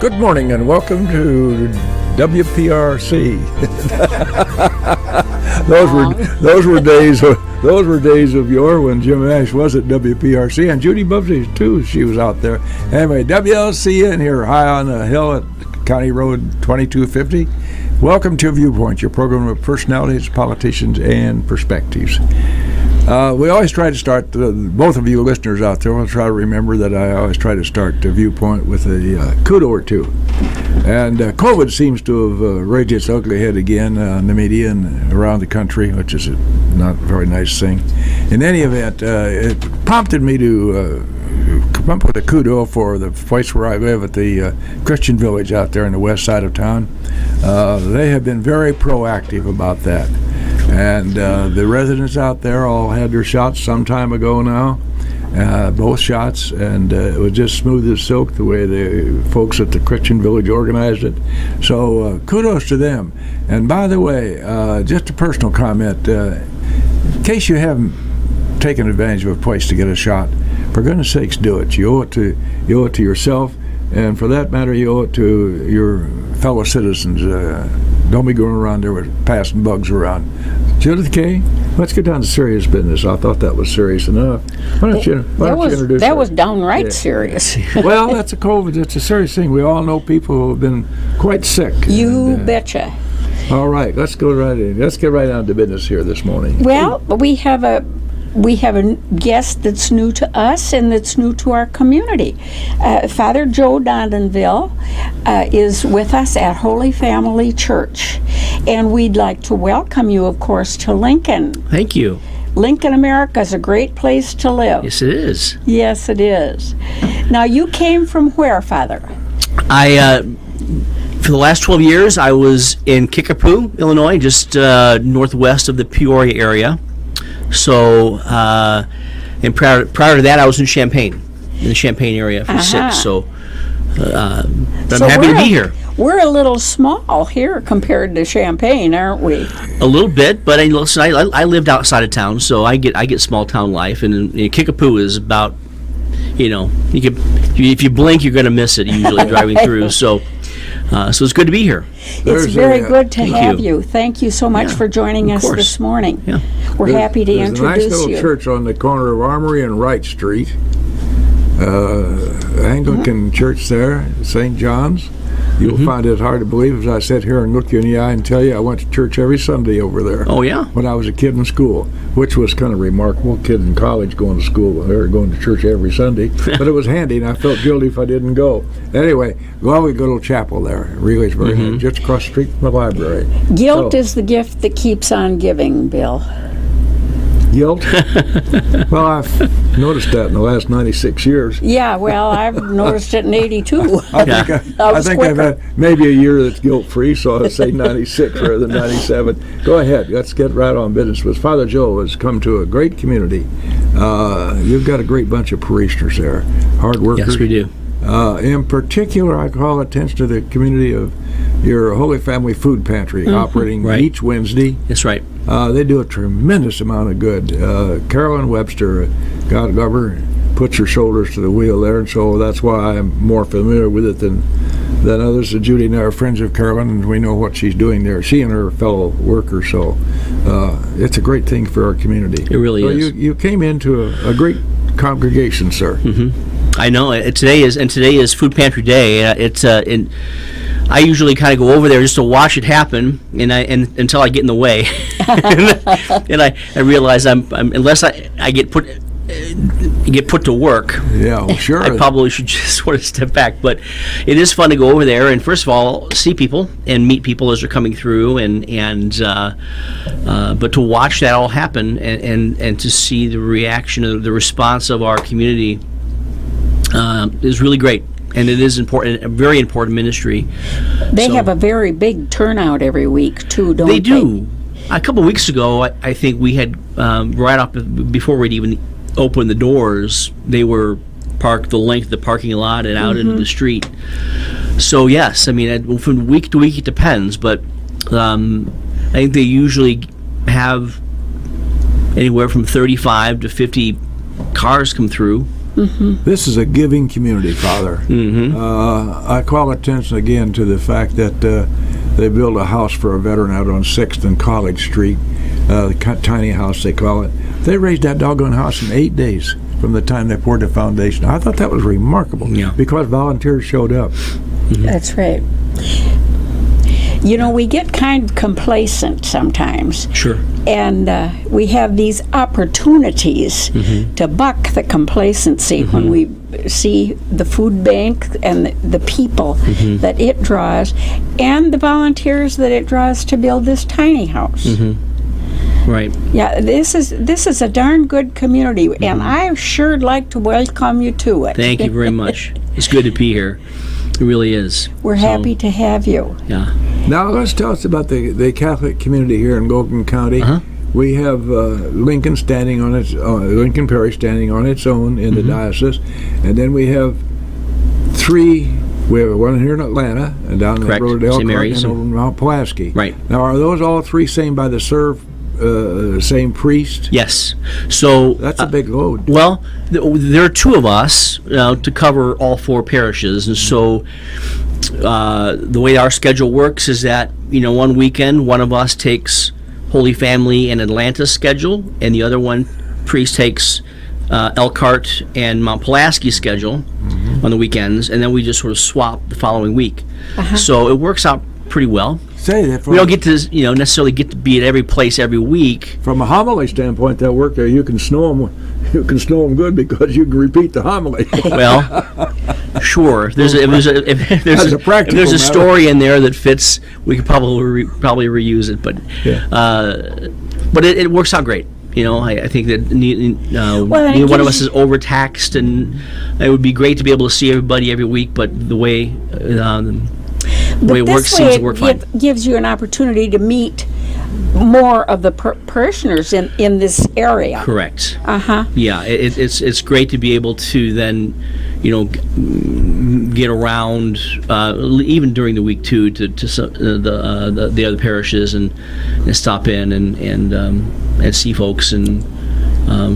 Good morning and welcome to WPRC. those were days of yore when Jim Ash was at WPRC, and Judy Busby too. She was out there. Anyway, WLCN here, high on the hill at County Road 2250. Welcome to Viewpoint, your program of personalities, politicians, and perspectives. We always try to start, both of you listeners out there will try to remember that I always try to start the Viewpoint with a kudo or two. And COVID seems to have raised its ugly head again in the media and around the country, which is not a very nice thing. In any event, it prompted me to come up with a kudo for the place where I live at the Christian Village out there on the west side of town. They have been very proactive about that. And the residents out there all had their shots some time ago now, both shots, and it was just smooth as silk the way the folks at the Christian Village organized it. So kudos to them. And by the way, just a personal comment, in case you haven't taken advantage of a place to get a shot, for goodness sakes, do it. You owe it to yourself, and for that matter, you owe it to your fellow citizens. Don't be going around there with passing bugs around. Judith Kay, let's get down to serious business. I thought that was serious enough. Why don't you introduce that? Was downright serious. Well, that's a COVID. It's a serious thing. We all know people who have been quite sick. You betcha. All right, let's go right in. Let's get right down to business here this morning. Well, we have a guest that's new to us and that's new to our community. Father Joe Dondanville is with us at Holy Family Church, and we'd like to welcome you, of course, to Lincoln. Thank you. Lincoln, America is a great place to live. Yes, it is. Yes, it is. Now, you came from where, Father? For the last 12 years, I was in Kickapoo, Illinois, just northwest of the Peoria area. So, and prior to that, I was in the Champaign area for 6. So, I'm happy to be here. We're a little small here compared to Champaign, aren't we? A little bit, but listen, I lived outside of town, so I get small town life, and Kickapoo is about, if you blink, you're going to miss it usually driving through. So it's good to be here. It's very good to have you. Thank you so much for joining us this morning. Yeah. We're happy to introduce you. There's a nice little church on the corner of Armory and Wright Street. Anglican church there, St. John's. You'll find it hard to believe as I sit here and look you in the eye and tell you I went to church every Sunday over there. Oh, yeah? When I was a kid in school, which was kind of remarkable. Kid in college going to school, or going to church every Sunday. But it was handy, and I felt guilty if I didn't go. Anyway, well, we go to chapel there. Really, it's very handy, just across the street from the library. Guilt is the gift that keeps on giving, Bill. Guilt? Well, I've noticed that in the last 96 years. Yeah, well, I've noticed it in 82. I think I've had maybe a year that's guilt-free, so I'll say 96 rather than 97. Go ahead. Let's get right on business. With Father Joe has come to a great community. You've got a great bunch of parishioners there, hard workers. Yes, we do. In particular, I call attention to the community of your Holy Family Food Pantry operating each Wednesday. That's right. They do a tremendous amount of good. Carolyn Webster, God love her, puts her shoulders to the wheel there, and so that's why I'm more familiar with it than others. Judy and I are friends of Carolyn, and we know what she's doing there. She and her fellow workers, so it's a great thing for our community. It really is. You came into a great congregation, sir. Mm-hmm. I know. Today is Food Pantry Day. I usually kind of go over there just to watch it happen, and until I get in the way, and I realize unless I get put to work. Yeah, well, sure. I probably should just sort of step back, but it is fun to go over there and first of all see people and meet people as they're coming through, but to watch that all happen and to see the reaction of the response of our community is really great. And it is important, a very important ministry. They have a very big turnout every week, too, don't they? They do. A couple of weeks ago, I think we had, right up before we'd even opened the doors, they were parked the length of the parking lot and out into the street. So, yes, I mean, from week to week it depends, but I think they usually have anywhere from 35 to 50 cars come through. This is a giving community, Father. I call attention again to the fact that they built a house for a veteran out on 6th and College Street, tiny house they call it. They raised that doggone house in 8 days from the time they poured the foundation. I thought that was remarkable because volunteers showed up. That's right. You know, we get kind of complacent sometimes. Sure. And we have these opportunities to buck the complacency when we see the food bank and the people that it draws and the volunteers that it draws to build this tiny house. Right. Yeah, this is a darn good community, and I sure like to welcome you to it. Thank you very much. It's good to be here. It really is. We're happy to have you. Yeah. Now let's tell us about the Catholic community here in Logan County. We have Lincoln standing on its Lincoln Parish standing on its own in the diocese, and then we have three. We have one here in Atlanta and down in Rodale Seminary, and over in Mount Pulaski. Right. Now, are those all three same by the same priest? Yes. So That's a big load. Well, there are two of us to cover all four parishes, and so the way our schedule works is that, you know, one weekend one of us takes Holy Family and Atlanta's schedule, and the other one priest takes Elkhart and Mount Pulaski schedule on the weekends, and then we just sort of swap the following week. So it works out pretty well. Say that We don't get to, you know, necessarily get to be at every place every week. from a homily standpoint, that work there, you can snow them. You can snow them good because you can repeat the homily. Well, sure. If there's a story in there that fits, we could probably reuse it. But it works out great. You know, I think that neither one of us is overtaxed, and it would be great to be able to see everybody every week. But the way it works seems to work fine. It gives you an opportunity to meet more of the parishioners in this area. Correct. Yeah, it's great to be able to then, you know, get around even during the week too to the other parishes and stop in and see folks, and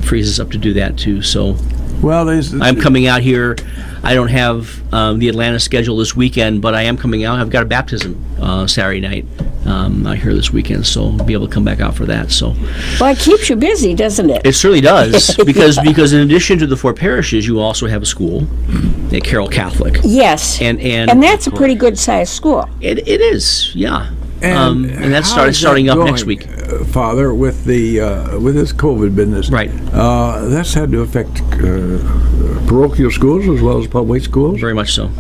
frees us up to do that too. So Well, I'm coming out here. I don't have the Atlanta schedule this weekend, but I am coming out. I've got a baptism Saturday night out here this weekend, so I'll be able to come back out for that. So, well, it keeps you busy, doesn't it? it certainly does, because in addition to the four parishes, you also have a school at Carroll Catholic. Yes. And that's a pretty good sized school. It is, yeah. And that's how is starting that up going, next week. Father, with this COVID business. Right. That's had to affect parochial schools as well as public schools. Very much so.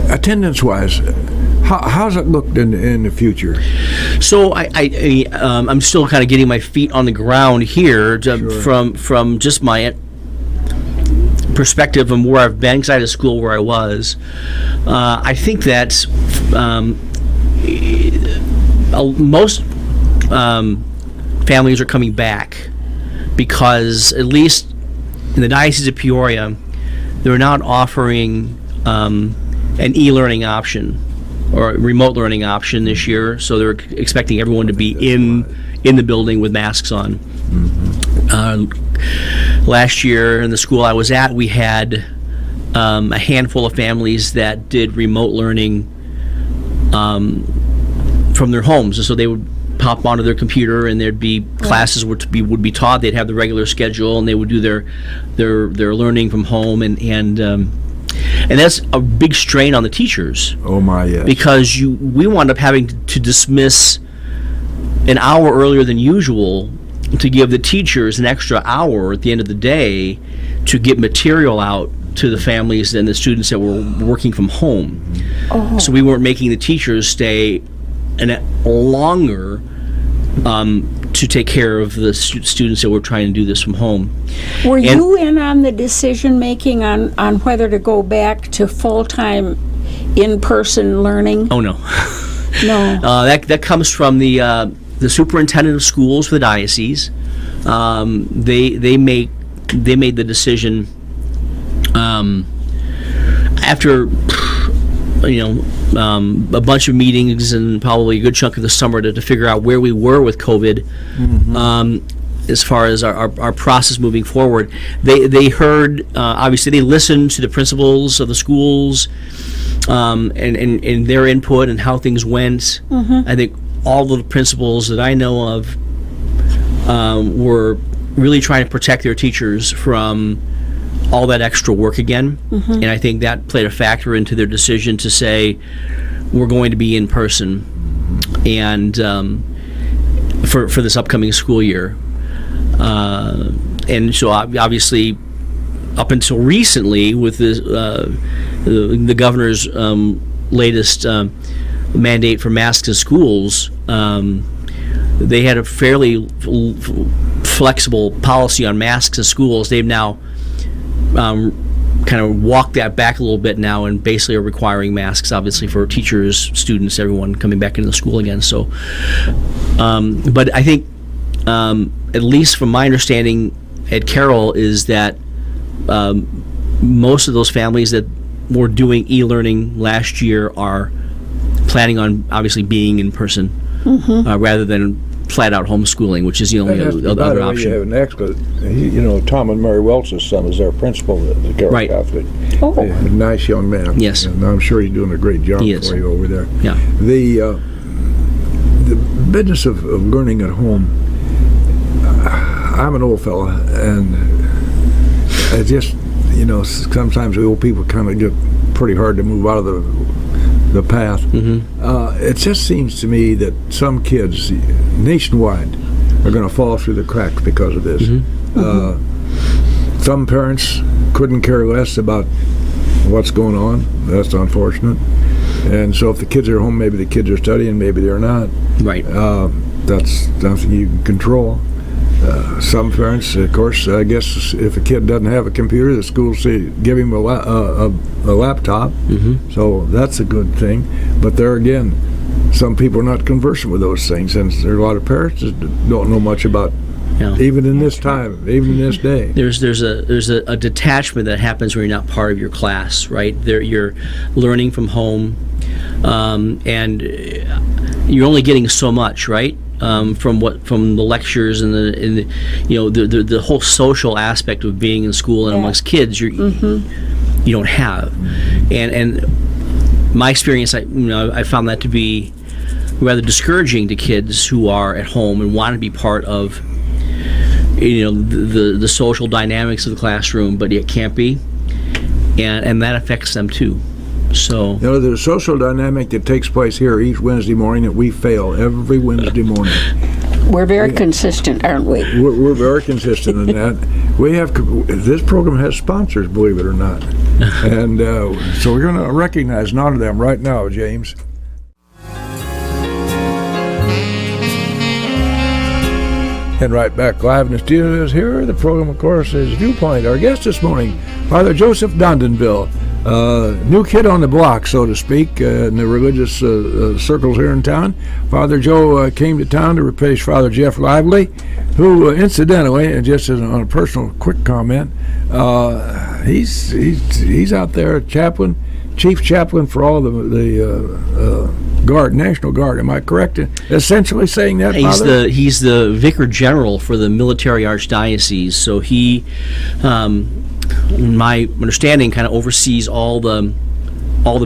Attendance-wise, how's it looked in the future? So I'm still kind of getting my feet on the ground here from just my perspective and where I've been, because I had a school where I was. I think that most families are coming back because, at least in the Diocese of Peoria, they're not offering an e-learning option or a remote learning option this year, so they're expecting everyone to be in the building with masks on. Last year in the school I was at, we had a handful of families that did remote learning from their homes, and so they would pop onto their computer, and there'd be classes would be taught. They'd have the regular schedule, and they would do their learning from home, and that's a big strain on the teachers. Oh my, yes. Because we wound up having to dismiss an hour earlier than usual to give the teachers an extra hour at the end of the day to get material out to the families and the students that were working from home. Oh. So we weren't making the teachers stay longer to take care of the students that were trying to do this from home. Were you in on the decision making on whether to go back to full-time in-person learning? Oh, no. No. That comes from the superintendent of schools for the diocese. They made the decision after a bunch of meetings and probably a good chunk of the summer to figure out where we were with COVID. as far as our process moving forward. They heard, obviously they listened to the principals of the schools, and their input and how things went. I think all of the principals that I know of were really trying to protect their teachers from all that extra work again. And I think that played a factor into their decision to say, we're going to be in person and for this upcoming school year. And so obviously, up until recently, with the governor's latest mandate for masks in schools, they had a fairly flexible policy on masks in schools. They've now kind of walked that back a little bit now, and basically are requiring masks, obviously, for teachers, students, everyone coming back into the school again. So, but I think, at least from my understanding at Carroll, is that most of those families that were doing e-learning last year are planning on obviously being in person rather than flat-out homeschooling, which is the only other option. You have an excellent, Tom and Mary Welch's son is our principal at the Carroll Catholic. Oh. A nice young man. Yes. And I'm sure he's doing a great job for you over there. Yeah. The business of learning at home, I'm an old fella, and I just, sometimes the old people kind of get pretty hard to move out of the path. It just seems to me that some kids nationwide are going to fall through the cracks because of this. Some parents couldn't care less about what's going on. That's unfortunate. And so if the kids are home, maybe the kids are studying, maybe they're not. Right. That's something you can control. Some parents, of course, I guess if a kid doesn't have a computer, the schools say give him a laptop. So that's a good thing. But there again, some people are not conversant with those things, and there are a lot of parents that don't know much about. Even in this time, even in this day, there's a detachment that happens when you're not part of your class, right? You're learning from home, and you're only getting so much, right? From the lectures and the whole social aspect of being in school and amongst kids, you don't have, and my experience, I found that to be rather discouraging to kids who are at home and want to be part of the social dynamics of the classroom, but yet can't be, and that affects them too. So there's a social dynamic that takes place here each Wednesday morning that we fail every Wednesday morning. We're very consistent, aren't we? We're very consistent in that. This program has sponsors, believe it or not, and so we're going to recognize and honor them right now, James. And right back live in the studios here. The program, of course, is Viewpoint. Our guest this morning, Father Joseph Dondanville. New kid on the block, so to speak, in the religious circles here in town. Father Joe came to town to replace Father Jeff Lively, who, incidentally, and just on a personal quick comment, he's out there, chief chaplain for all the Guard, National Guard. Am I correct in essentially saying that, Father? He's the Vicar General for the Military Archdiocese, so he, in my understanding, kind of oversees all the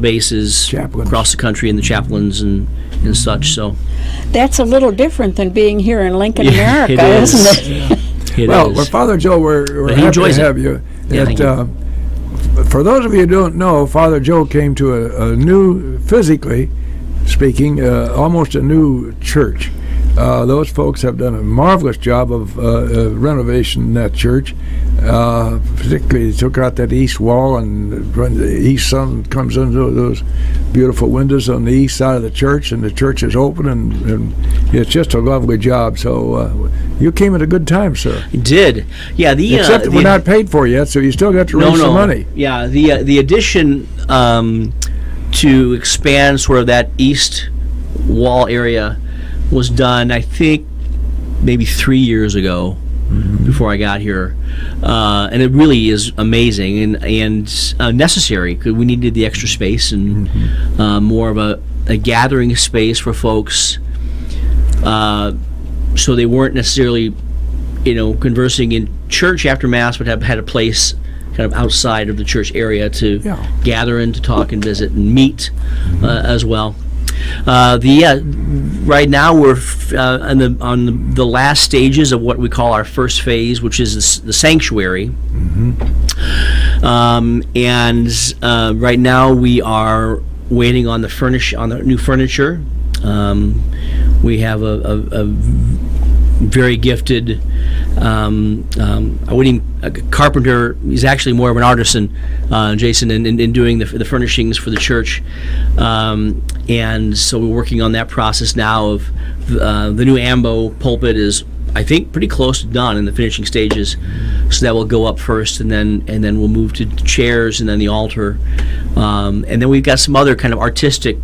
bases across the country and the chaplains and such. So that's a little different than being here in Lincoln, America, isn't it? Well, Father Joe, we're happy to have you. For those of you who don't know, Father Joe came to a new, physically speaking, almost a new church. Those folks have done a marvelous job of renovation in that church. Particularly, they took out that east wall, and when the east sun comes into those beautiful windows on the east side of the church, and the church is open, and it's just a lovely job. So you came at a good time, sir. You did, yeah. Except that we're not paid for yet, so you still got to raise some money. Yeah, the addition to expand sort of that east wall area was done, I think, maybe 3 years ago, before I got here, and it really is amazing and necessary, because we needed the extra space and more of a gathering space for folks, so they weren't necessarily conversing in church after Mass, but have had a place kind of outside of the church area to gather in, to talk and visit and meet as well. Right now we're on the last stages of what we call our first phase, which is the sanctuary. And right now we are waiting on the new furniture. We have a very gifted a carpenter. He's actually more of an artisan, Jason, in doing the furnishings for the church, and so we're working on that process now. Of the new ambo pulpit is, I think, pretty close to done in the finishing stages, so that will go up first, and then we'll move to chairs and then the altar, and then we've got some other kind of artistic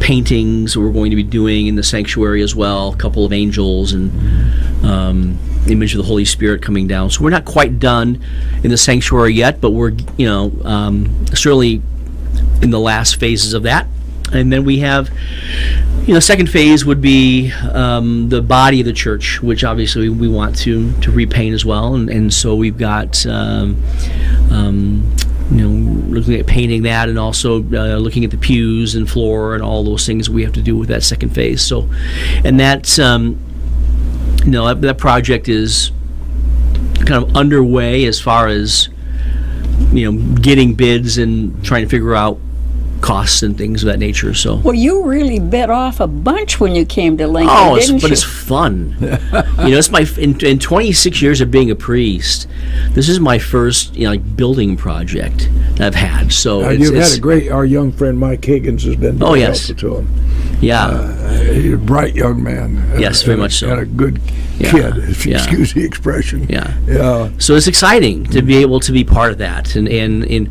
paintings we're going to be doing in the sanctuary as well. A couple of angels and image of the Holy Spirit coming down. So we're not quite done in the sanctuary yet, but we're certainly in the last phases of that. And then we have, second phase would be the body of the church, which obviously we want to repaint as well. And so we've got looking at painting that, and also looking at the pews and floor and all those things we have to do with that second phase. So, and that's that project is kind of underway as far as getting bids and trying to figure out costs and things of that nature. So, well, you really bit off a bunch when you came to Lincoln, didn't you? But it's fun. It's my in 26 years of being a priest, this is my first building project that I've had. So you've had a great. Our young friend Mike Higgins has been helpful to him. Yeah, he's a bright young man. Yes, very much so. And a good kid, if you excuse the expression. Yeah. So it's exciting to be able to be part of that, and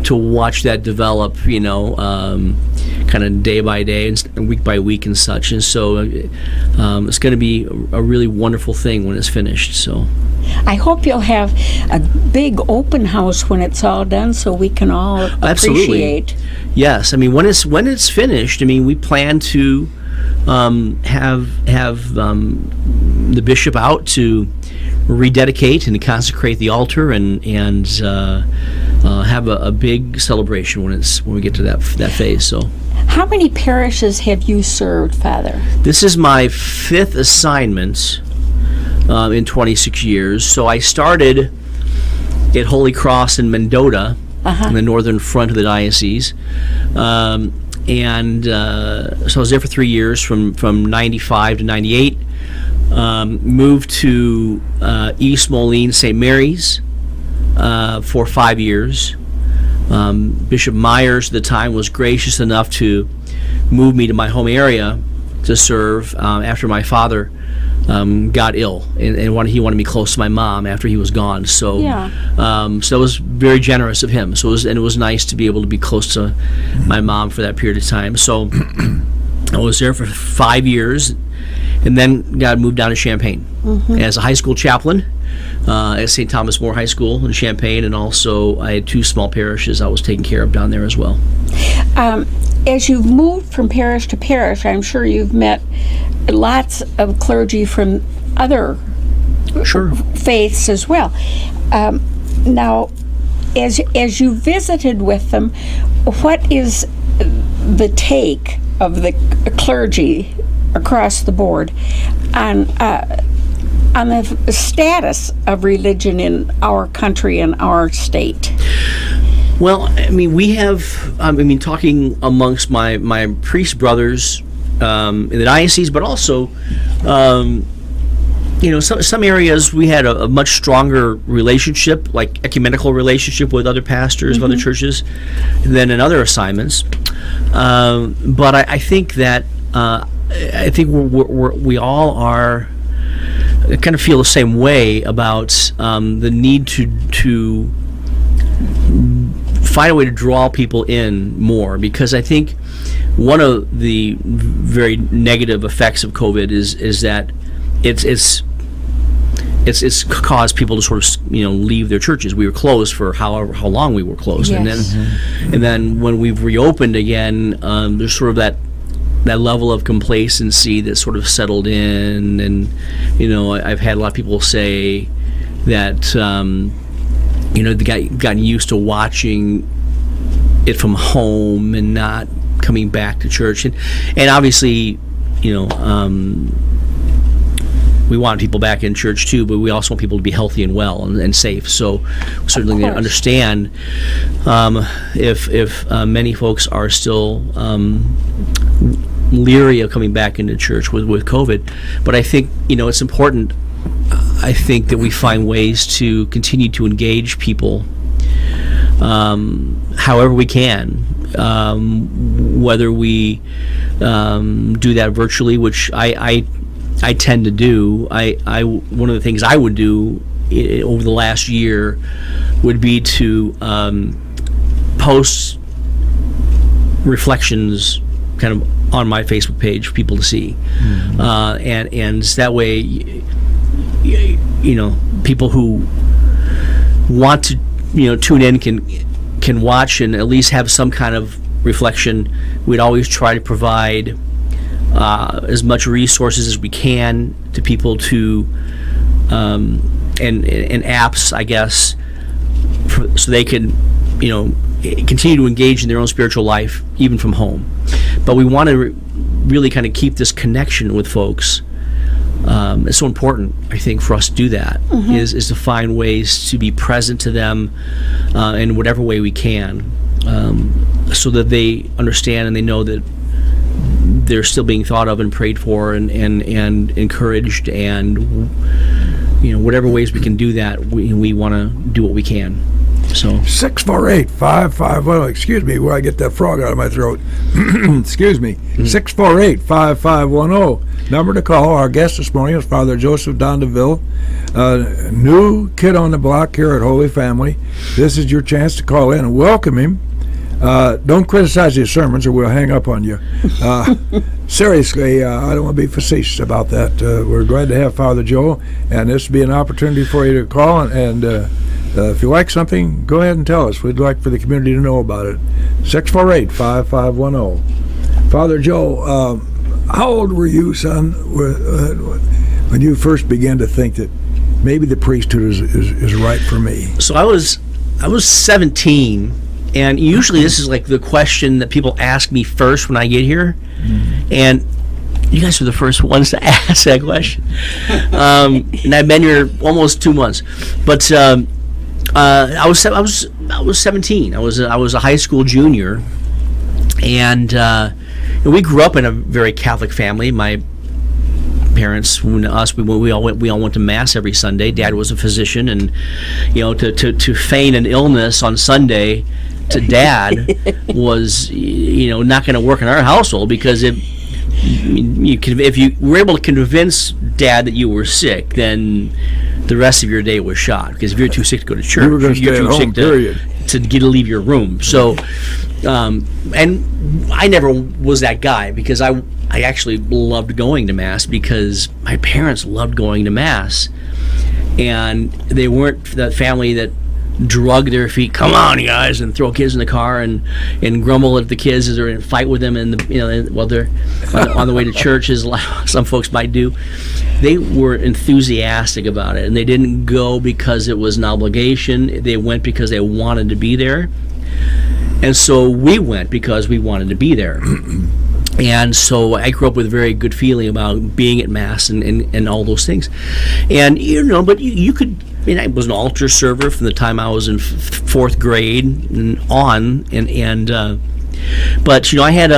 to watch that develop. Kind of day by day and week by week and such. And so it's going to be a really wonderful thing when it's finished. So I hope you'll have a big open house when it's all done, so we can all appreciate. Absolutely. Yes, I mean when it's finished, I mean we plan to have the bishop out to rededicate and consecrate the altar and have a big celebration when we get to that phase. So, how many parishes have you served, Father? This is my 5th assignment in 26 years. So I started at Holy Cross in Mendota, in the northern front of the diocese, so I was there for 3 years, from 95 to 98. Moved to East Moline St. Mary's for 5 years. Bishop Myers at the time was gracious enough to move me to my home area to serve after my father got ill, and he wanted me close to my mom after he was gone. So, so it was very generous of him. So it was nice to be able to be close to my mom for that period of time. So I was there for 5 years, and then got moved down to Champaign as a high school chaplain at St. Thomas More High School in Champaign, and also I had 2 small parishes I was taking care of down there as well. As you've moved from parish to parish, I'm sure you've met lots of clergy from other faiths as well. Now, as you visited with them, what is the take of the clergy across the board on the status of religion in our country and our state? Well, I mean, we have, talking amongst my priest brothers in the diocese, but also, some areas we had a much stronger relationship, like ecumenical relationship with other pastors of other churches than in other assignments. But I think that, we all are, kind of feel the same way about the need to find a way to draw people in more, because I think one of the very negative effects of COVID is that it's caused people to sort of leave their churches. We were closed for how long we were closed, yes. and then when we've reopened again, there's sort of that level of complacency that sort of settled in, and I've had a lot of people say that they gotten used to watching it from home and not coming back to church, and obviously, we want people back in church too, but we also want people to be healthy and well and safe. So we certainly understand if many folks are still leery of coming back into church with COVID. But I think it's important. I think that we find ways to continue to engage people, however we can, whether we do that virtually, which I tend to do. One of the things I would do over the last year would be to post reflections kind of on my Facebook page for people to see, and that way, people who want to tune in can watch and at least have some kind of reflection. We'd always try to provide as much resources as we can to people to and apps, I guess, so they can continue to engage in their own spiritual life even from home. But we want to really kind of keep this connection with folks. It's so important, I think, for us to do that, is to find ways to be present to them in whatever way we can, so that they understand and they know that they're still being thought of and prayed for and encouraged, and whatever ways we can do that, we want to do what we can. So 648-5510. Excuse me, where I get that frog out of my throat. Excuse me. 648-5510. Number to call. Our guest this morning is Father Joseph Dondanville, new kid on the block here at Holy Family. This is your chance to call in and welcome him. Don't criticize his sermons or we'll hang up on you. Seriously, I don't want to be facetious about that. We're glad to have Father Joe, and this will be an opportunity for you to call, and if you like something, go ahead and tell us. We'd like for the community to know about it. 648-5510. Father Joe, how old were you, son, when you first began to think that maybe the priesthood is right for me? So I was 17. And usually this is like the question that people ask me first when I get here. And you guys were the first ones to ask that question. And I've been here almost 2 months. But I was 17. I was a high school junior. And we grew up in a very Catholic family. My parents, we all went to mass every Sunday. Dad was a physician, and to feign an illness on Sunday to Dad was not going to work in our household, because if you were able to convince Dad that you were sick, then the rest of your day was shot, because if you're too sick to go to church, you're too sick to leave your room. So and I never was that guy, because I actually loved going to Mass, because my parents loved going to Mass, and they weren't that family that drug their feet, come on you guys, and throw kids in the car and grumble at the kids as they're in a fight with them, and while they're on the way to church, as some folks might do. They were enthusiastic about it, and they didn't go because it was an obligation. They went because they wanted to be there, and so we went because we wanted to be there. And so I grew up with a very good feeling about being at Mass and all those things. And but you could, I was an altar server from the time I was in fourth grade and on, but I had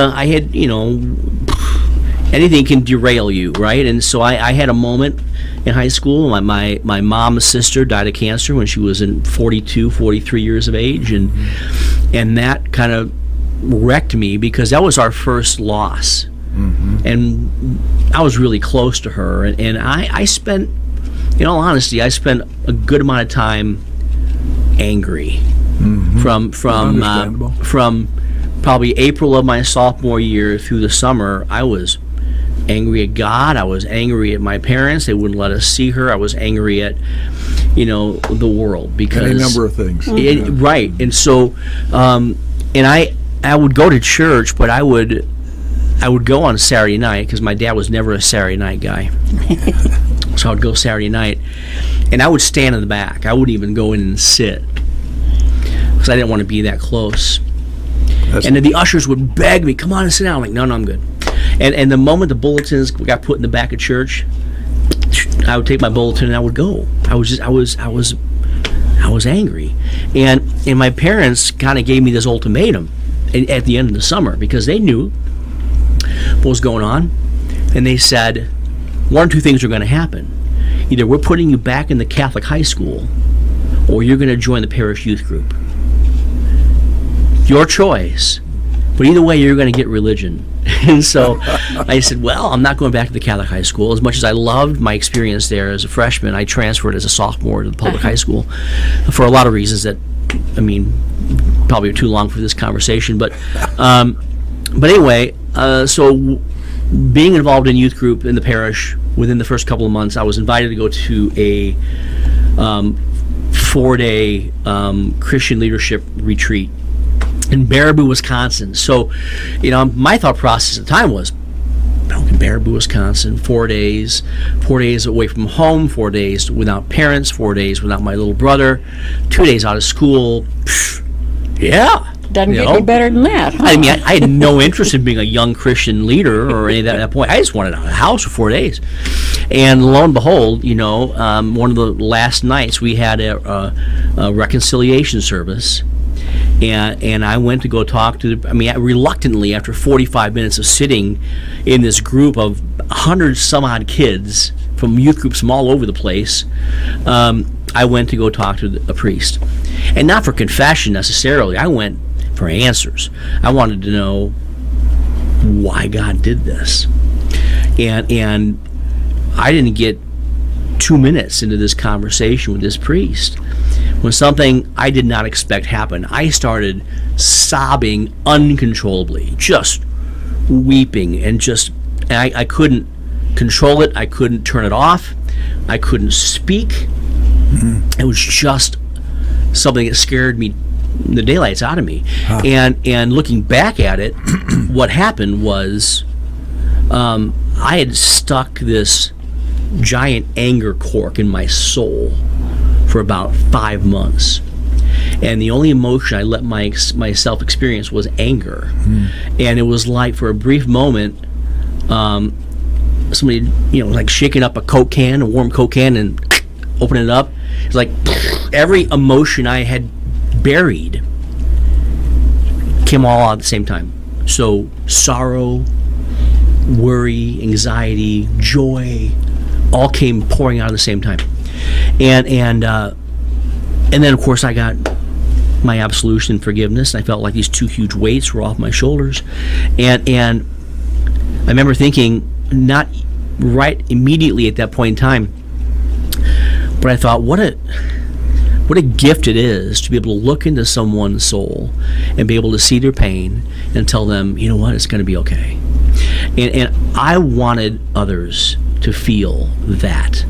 anything can derail you, right? And so I had a moment in high school. My mom's sister died of cancer when she was in 43 years of age, and that kind of wrecked me, because that was our first loss. And I was really close to her, and I spent, in all honesty, I spent a good amount of time angry. From probably April of my sophomore year through the summer. I was angry at God. I was angry at my parents. They wouldn't let us see her. I was angry at the world, because any number of things. Right. And so and I would go to church, but I would go on Saturday night, because my dad was never a Saturday night guy. So I would go Saturday night, and I would stand in the back. I wouldn't even go in and sit because I didn't want to be that close. And then the ushers would beg me, "Come on and sit down." I'm like, "No, I'm good." And the moment the bulletins got put in the back of church, I would take my bulletin and I would go. I was angry, and my parents kind of gave me this ultimatum at the end of the summer because they knew what was going on, and they said one or two things are going to happen. Either we're putting you back in the Catholic high school, or you're going to join the parish youth group. Your choice, but either way, you're going to get religion. And so I said, well, I'm not going back to the Catholic high school. As much as I loved my experience there as a freshman, I transferred as a sophomore to the public high school for a lot of reasons that, I mean, probably are too long for this conversation. But anyway, so being involved in youth group in the parish, within the first couple of months, I was invited to go to a 4-day Christian leadership retreat in Baraboo, Wisconsin. So, my thought process at the time was, in Baraboo, Wisconsin, 4 days away from home, 4 days without parents, 4 days without my little brother, 2 days out of school. Yeah. Doesn't get any better than that. Huh? I mean, I had no interest in being a young Christian leader or any of that at that point. I just wanted out of the house for 4 days. And lo and behold, one of the last nights we had a reconciliation service. And I went to go talk to reluctantly, after 45 minutes of sitting in this group of 100 some odd kids from youth groups from all over the place, I went to go talk to a priest. And not for confession necessarily. I went for answers. I wanted to know why God did this. And I didn't get 2 minutes into this conversation with this priest when something I did not expect happened. I started sobbing uncontrollably, just weeping, and I couldn't control it. I couldn't turn it off. I couldn't speak. Mm-hmm. It was just something that scared me the daylights out of me. Huh. And looking back at it, what happened was I had stuck this giant anger cork in my soul for about 5 months, and the only emotion I let myself experience was anger. And it was like, for a brief moment, somebody like shaking up a Coke can, a warm Coke can, and opening it up. It's like every emotion I had buried came all out at the same time. So sorrow, worry, anxiety, joy, all came pouring out at the same time. And then of course I got my absolution and forgiveness. I felt like these two huge weights were off my shoulders, and I remember thinking, not right immediately at that point in time, but I thought, what a gift it is to be able to look into someone's soul and be able to see their pain and tell them, you know what, it's going to be okay. And I wanted others to feel that.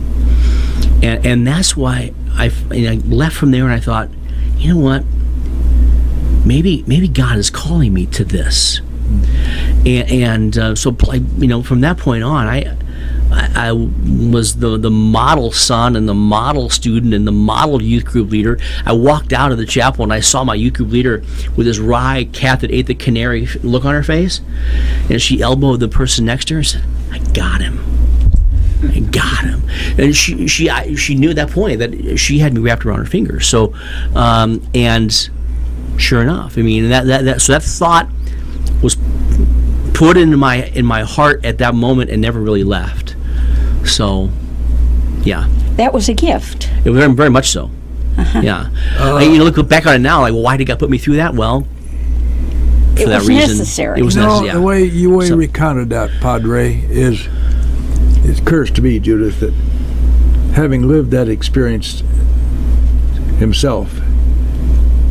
And that's why I left from there, and I thought, you know what, maybe God is calling me to this. So from that point on, I was the model son and the model student and the model youth group leader. I walked out of the chapel and I saw my youth group leader with this wry cat that ate the canary look on her face, and she elbowed the person next to her and said, I got him. And she knew at that point that she had me wrapped around her finger. So, and sure enough, so that thought was put in my heart at that moment and never really left. So, yeah. That was a gift. It was very, very much so. Uh-huh. Yeah. Look back on it now, like, well, why did God put me through that? Well, for that reason, necessary. It was necessary. Yeah. The way you recounted that, Padre, it occurs to me, Judith, that having lived that experience himself,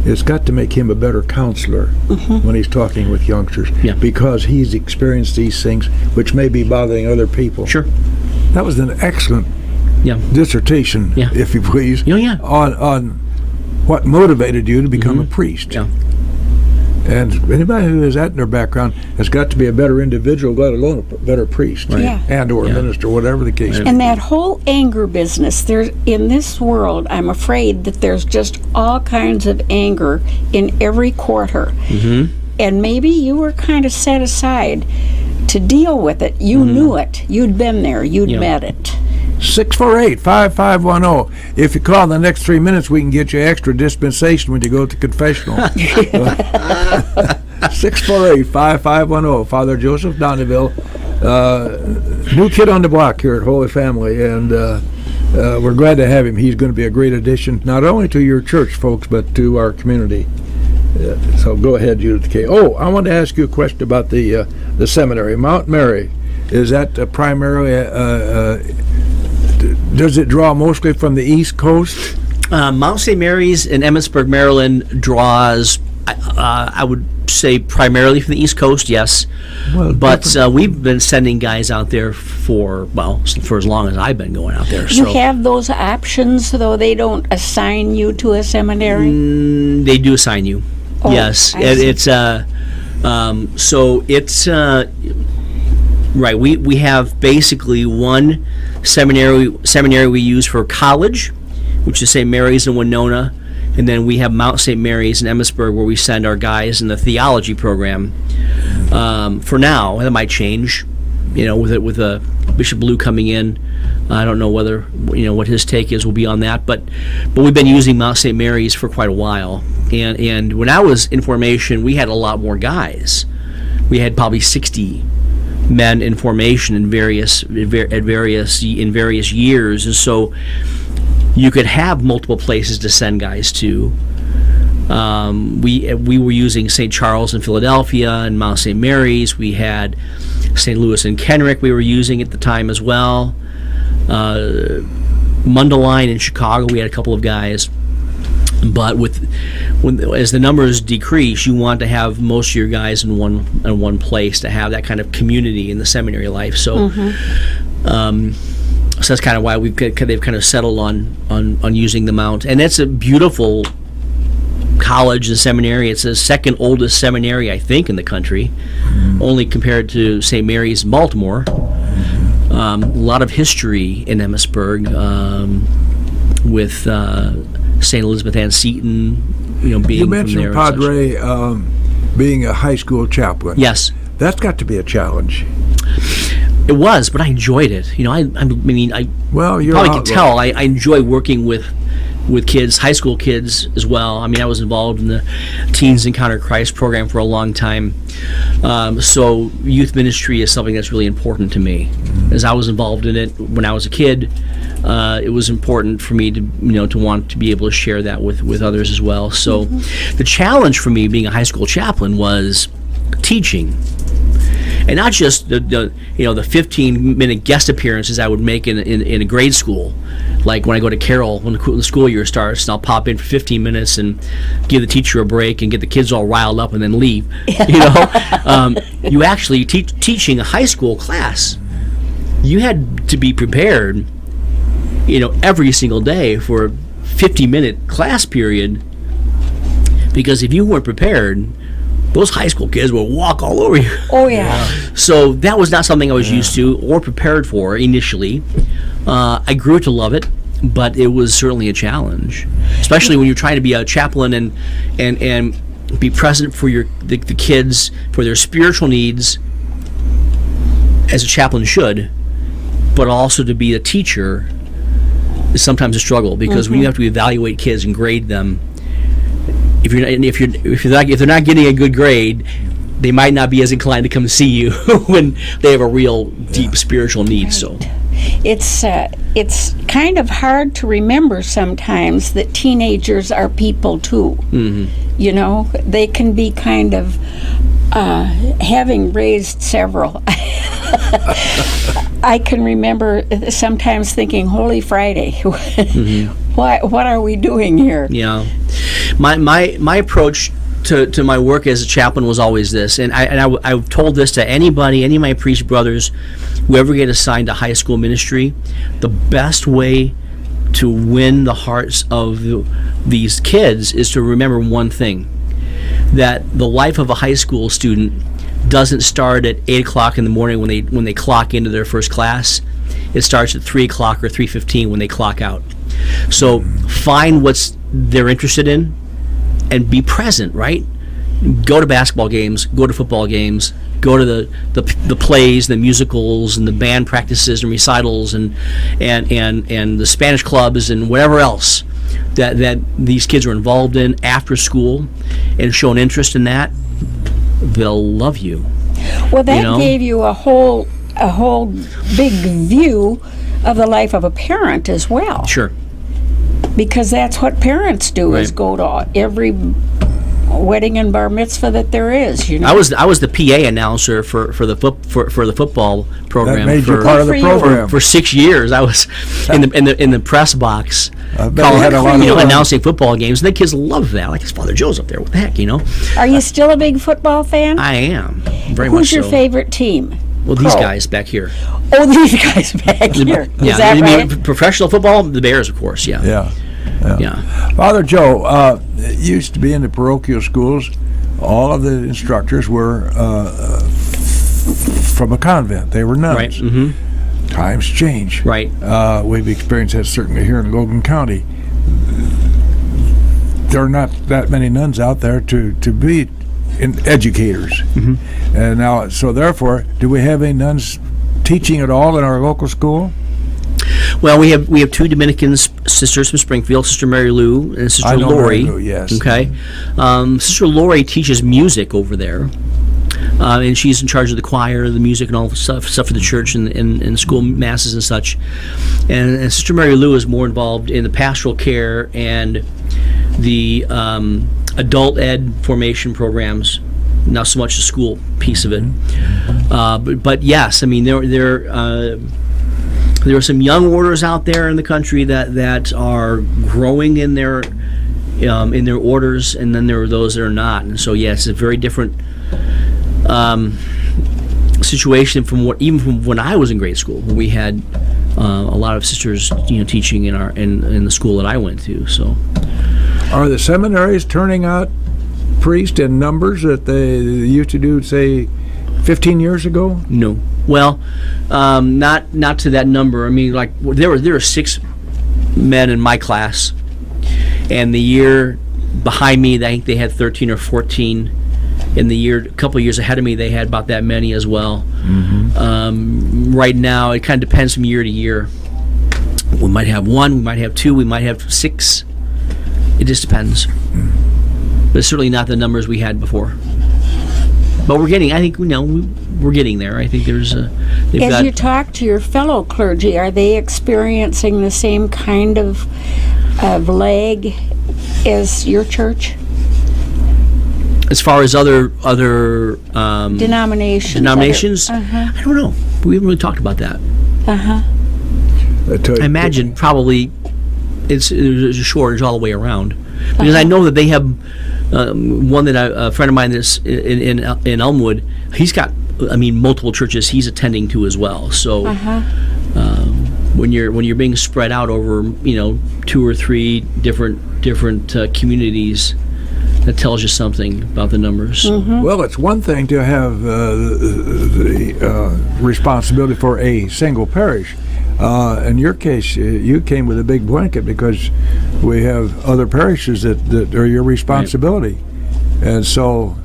it's got to make him a better counselor when he's talking with youngsters, because he's experienced these things which may be bothering other people. Sure. That was an excellent dissertation, if you please, on what motivated you to become a priest. Yeah. And anybody who has that in their background has got to be a better individual, let alone a better priest Yeah. and or Yeah. minister, whatever the case. And that whole anger business, there's in this world, I'm afraid that there's just all kinds of anger in every quarter. And maybe you were kind of set aside to deal with it. You knew it. You'd been there. You'd met it. 648-5510. If you call in the next 3 minutes, we can get you extra dispensation when you go to confessional. 648-5510. Father Joseph Dondanville, new kid on the block here at Holy Family, and we're glad to have him. He's going to be a great addition, not only to your church, folks, but to our community. So go ahead, Judith K. Oh, I want to ask you a question about the seminary. Mount Mary, is that primarily, does it draw mostly from the East Coast? Mount St. Mary's in Emmitsburg, Maryland draws, I would say, primarily from the East Coast, yes. Well, but we've been sending guys out there for as long as I've been going out there. You have those options, though they don't assign you to a seminary? They do assign you. Oh, yes. I see. It's so it's right. We have basically one seminary we use for college, which is St. Mary's in Winona, and then we have Mount St. Mary's in Emmitsburg, where we send our guys in the theology program. For now, that might change, with Bishop Blue coming in. I don't know whether what his take will be on that, but we've been using Mount St. Mary's for quite a while. And when I was in formation, we had a lot more guys. We had probably 60 men in formation in various years, and so you could have multiple places to send guys to. We were using St. Charles in Philadelphia and Mount St. Mary's. We had St. Louis and Kenrick we were using at the time as well. Mundelein in Chicago, we had a couple of guys. But as the numbers decrease, you want to have most of your guys in one place to have that kind of community in the seminary life. So, so that's kind of why they've kind of settled on using the Mount, and it's a beautiful college and seminary. It's the second oldest seminary, I think, in the country, only compared to St. Mary's in Baltimore. A lot of history in Emmitsburg with St. Elizabeth Ann Seton, being You mentioned, from there. Padre, being a high school chaplain. Yes. That's got to be a challenge. It was, but I enjoyed it. I Well, you're probably can tell I enjoy working with kids, high school kids as well. I was involved in the Teens Encounter Christ program for a long time. So youth ministry is something that's really important to me. As I was involved in it when I was a kid, it was important for me to to want to be able to share that with others as well. So the challenge for me being a high school chaplain was teaching. And not just the 15-minute guest appearances I would make in a grade school, like when I go to Carroll when the school year starts, and I'll pop in for 15 minutes and give the teacher a break and get the kids all riled up and then leave. You actually teaching a high school class, you had to be prepared, every single day for a 50-minute class period, because if you weren't prepared, those high school kids will walk all over you. Oh, yeah. So that was not something I was used to or prepared for initially. I grew to love it, but it was certainly a challenge, especially when you're trying to be a chaplain and be present for the kids, for their spiritual needs, as a chaplain should, but also to be a teacher is sometimes a struggle, because when you have to evaluate kids and grade them, if they're not getting a good grade, they might not be as inclined to come to see you when they have a real deep spiritual need. Right. So it's kind of hard to remember sometimes that teenagers are people too. They can be kind of having raised several. I can remember sometimes thinking, Holy Friday, what are we doing here? Yeah. My approach to my work as a chaplain was always this, and I've told this to any of my priest brothers who ever get assigned to high school ministry. The best way to win the hearts of these kids is to remember one thing: that the life of a high school student doesn't start at 8 o'clock in the morning when they clock into their first class. It starts at 3 o'clock or 3:15 when they clock out. So find what's they're interested in and be present, right? Go to basketball games, go to football games, go to the plays, the musicals, and the band practices and recitals, and the Spanish clubs and whatever else that these kids are involved in after school, and show an interest in that. They'll love you. Well, that gave you a whole big view of the life of a parent as well. Sure. Because that's what parents do, is Right. go to every wedding and bar mitzvah that there is. You know, I was the PA announcer for the football program. That made you for, part of the Good for you. program. for 6 years. I was in the press box, I bet you had a lot of fun. announcing football games, and the kids love that. Like, his Father Joe's up there. What the heck, Are you still a big football fan? I am very much Who's your so. favorite team? Well, these Pro. guys back here. Oh, these guys back here. Yeah, Is that I mean, right? professional football, the Bears, of course. Yeah. Yeah. Father Joe, it used to be in the parochial schools, all of the instructors were from a convent. They were nuns. Right. Mm-hmm. Times change. Right. We've experienced that certainly here in Logan County. There are not that many nuns out there to be educators. Mm-hmm. And now, so therefore, do we have any nuns teaching at all in our local school? Well, we have two Dominican sisters from Springfield, Sister Mary Lou and Sister I know Lori. Mary Lou, yes. Okay. Sister Lori teaches music over there, and she's in charge of the choir, the music, and all the stuff for the church and school masses and such. And Sister Mary Lou is more involved in the pastoral care and the adult ed formation programs, not so much the school piece of it. But yes, I mean there are some young orders out there in the country that are growing in their orders, and then there are those that are not. And so, yes, it's a very different situation from when I was in grade school, when we had a lot of sisters, teaching in the school that I went to. So, Are the seminaries turning out priests in numbers that they used to do, say, 15 years ago? no. Well, not to that number. I mean, like there were 6 men in my class, and the year behind me, I think they had 13 or 14. In the year, a couple of years ahead of me, they had about that many as well. Mm-hmm. Right now, it kind of depends from year to year. We might have 1, we might have 2, we might have 6. It just depends. But it's certainly not the numbers we had before. But we're getting, I think, we're getting there. I think there's As you talk to your fellow clergy, are they experiencing the same kind of lag as your church? as far as other Denominations. I don't know. We haven't really talked about that. I imagine probably there's a shortage all the way around, because I know that they have one that a friend of mine that's in Elmwood. He's got multiple churches he's attending to as well. So when you're being spread out over 2 or 3 different communities, that tells you something about the numbers. Well, it's one thing to have the responsibility for a single parish. In your case, you came with a big blanket because we have other parishes that are your responsibility. Right. And so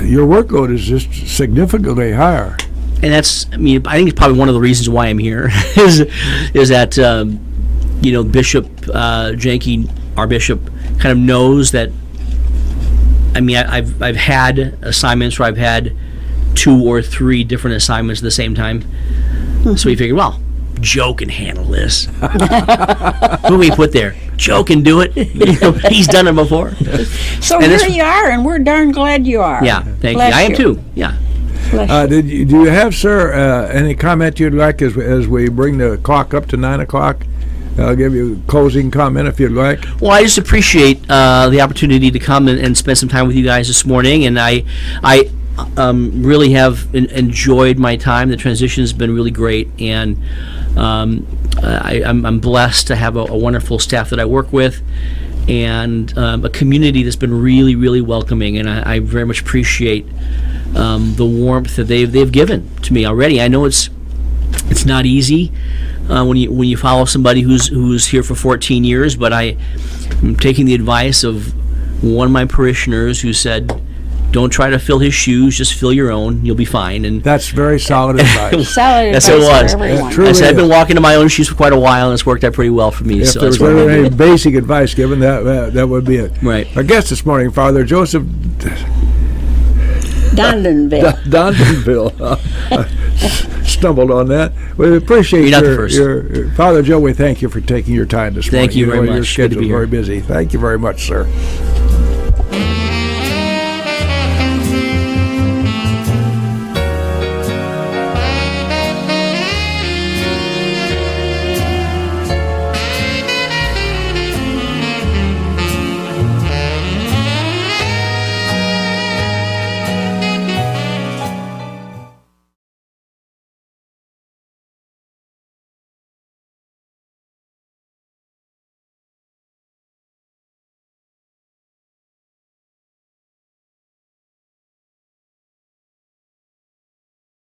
your workload is just significantly higher. And that's, I think it's probably one of the reasons why I'm here is that, Bishop Janke, our bishop, kind of knows that, I've had assignments where I've had 2 or 3 different assignments at the same time. So we figured, well, Joe can handle this. Who do we put there? Joe can do it. He's done it before. So here you are, and we're darn glad you are. Yeah, thank Bless you. I am too. Yeah. Do you have, sir, any comment you'd like as we bring the clock up to 9 o'clock? I'll give you a closing comment if you'd like. Well, I just appreciate the opportunity to come and spend some time with you guys this morning, and I really have enjoyed my time. The transition has been really great, and I'm blessed to have a wonderful staff that I work with, and a community that's been really, really welcoming, and I very much appreciate the warmth that they've given to me already. I know it's not easy when you follow somebody who's here for 14 years, but I'm taking the advice of one of my parishioners who said, "Don't try to fill his shoes; just fill your own. You'll be fine." And That's very solid advice. Solid Yes, advice it was. for everyone. True. I said I've been walking in my own shoes for quite a while, and it's worked out pretty well for me. If So there that's was what I'm ever gonna any do. basic advice given, that would be it. Right. Our guest this morning, Father Joseph Dondanville. Dondanville. Stumbled on that. We appreciate You're not the your, first. your Father Joe. We thank you for taking your time this morning. Thank you very Your much. Good to schedule's be here. very busy. Thank you very much, sir.